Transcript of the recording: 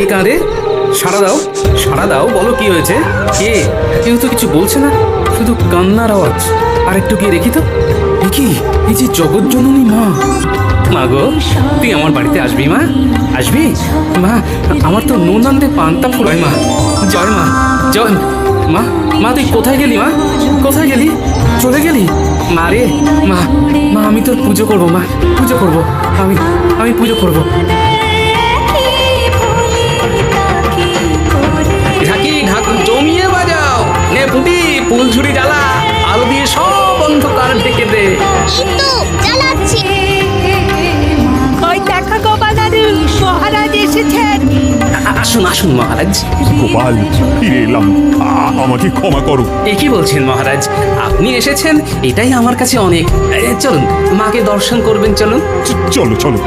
কে কাঁদে? সাড়া দাও, সাড়া দাও, বলো কি হয়েছে? কে? কেউ তো কিছু বলছে না, শুধু কান্নার আওয়াজ। আর একটু গিয়ে দেখি তো। কি এই যে জগৎজননী মা! মা গো, তুই আমার বাড়িতে আসবি মা? আসবি মা? আমার তো নুন আনতে পান্তা ফুরায় মা। জয় মা, জয় মা। মা তুই কোথায় গেলি মা? কোথায় গেলি? চলে গেলি? মা রে, মা, মা আমি তোর পুজো করবো মা, পুজো করবো। আমি আমি পুজো করবো। ঢাকি ঢাক জমিয়ে বাজাও, নে পুটি ফুলঝুরি জ্বালা, আলো দিয়ে সব অন্ধকার ঢেকে দে। কিন্তু জ্বালাচ্ছি। ওই দেখা গোপাল দাদু, মহারাজ এসেছেন। আসুন আসুন মহারাজ। গোপাল, ফিরে এলাম, আমাকে ক্ষমা করো। এ কি বলছেন মহারাজ? আপনি এসেছেন এটাই আমার কাছে অনেক। চলুন, মাকে দর্শন করবেন, চলুন। চলো চলো।